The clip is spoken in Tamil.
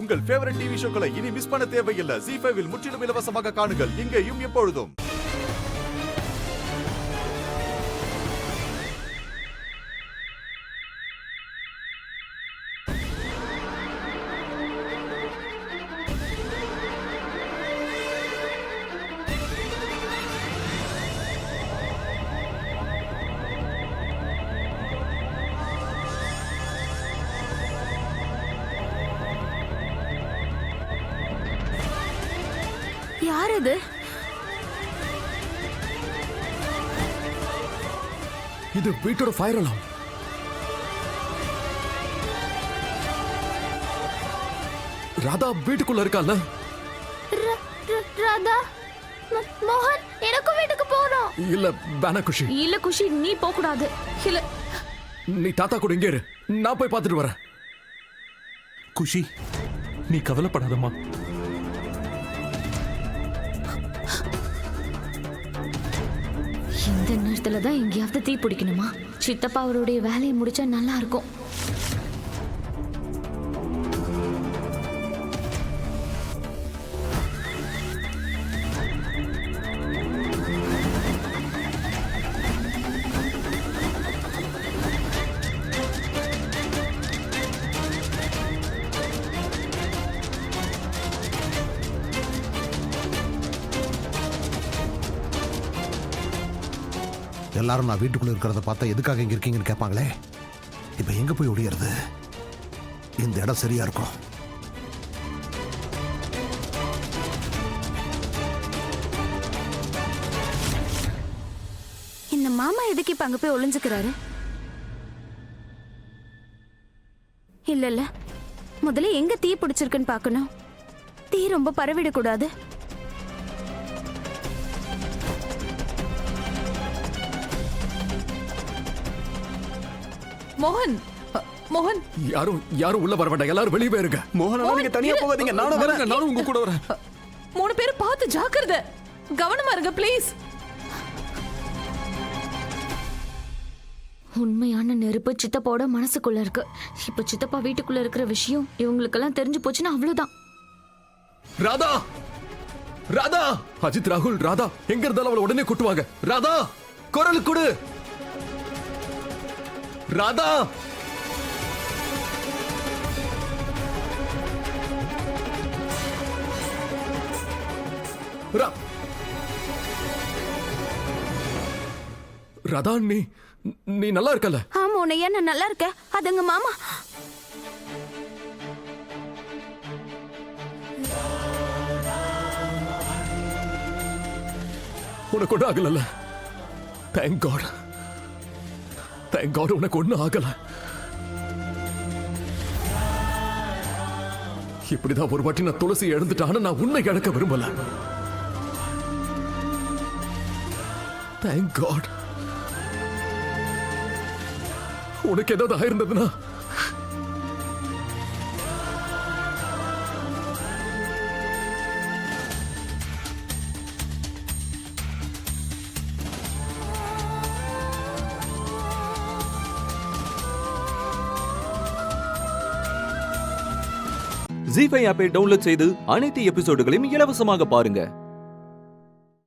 உங்கள் ஃபேவரட் டிவி ஷோக்களை இனி மிஸ் பண்ண தேவையில்லை. ZEE5 இல் முற்றிலும் இலவசமாக காணுங்கள், இங்கேயும் எப்பொழுதும். யார் இது? இது வீட்டோட ஃபயர் அலார்ம். ராதா வீட்டுக்குள்ள இருக்கால? ராதா, மோகன், எனக்கும் வீட்டுக்கு போகணும். இல்ல வேணா குஷி. இல்ல குஷி, நீ போக கூடாது. இல்ல, நீ தாத்தா கூட இங்கே இரு, நான் போய் பார்த்துட்டு வரேன். குஷி, நீ கவலைப்படாதம்மா. இந்த நேரத்துல தான் எங்கேயாவது தீ பிடிக்கணுமா? சித்தப்பா அவருடைய வேலையை முடிச்சா நல்லா இருக்கும். எல்லாரும் நான் வீட்டுக்குள்ள இருக்கிறத பார்த்தா எதுக்காக இங்க இருக்கீங்கன்னு கேட்பாங்களே. இப்ப எங்க போய் ஒடியறது? இந்த இடம் சரியா இருக்கும். இந்த மாமா எதுக்கு இப்ப அங்க போய் ஒளிஞ்சுக்கிறாரு? இல்ல இல்ல, முதல்ல எங்க தீ பிடிச்சிருக்குன்னு பார்க்கணும். தீ ரொம்ப பரவிடக்கூடாது. மோகன், மோகன், யாரும் உள்ள வர வேண்டாம், எல்லாரும் வெளியே போயிருங்க. மோகன், நீங்க தனியா போகாதீங்க, நானும் வரேன். நானும் உங்க கூட வரேன். 3 பேரும் பார்த்து ஜாக்கிரதை, கவனமா இருங்க ப்ளீஸ். உண்மையான நெருப்பு சித்தப்பாவோட மனசுக்குள்ள இருக்கு. இப்ப சித்தப்பா வீட்டுக்குள்ள இருக்கிற விஷயம் இவங்களுக்கெல்லாம் தெரிஞ்சு போச்சுன்னா அவ்வளவுதான். ராதா, ராதா, அஜித், ராகுல், ராதா எங்க இருந்தாலும் அவளை உடனே கூட்டுவாங்க. ராதா, குரல் கொடு. ராதா, ராதா, நீ நல்லா இருக்கல? ஆமா, உன்னையா நான் நல்லா இருக்கேன். அதுங்க மாமா. உனக்கு ஒன்றும் ஆகல? தேங்க் காட், தேங்க் காட், உனக்கு ஒன்றும் ஆகல. இப்படிதான் ஒரு வாட்டி நான் துளசி எழுந்துட்டான்னு நான் உன்னை இழக்க விரும்பல. Thank God. உனக்கு ஏதாவது ஆயிருந்ததுன்னா ZEE5 ஆப்பை டவுன்லோட் செய்து அனைத்து எபிசோடுகளையும் இலவசமாக பாருங்க.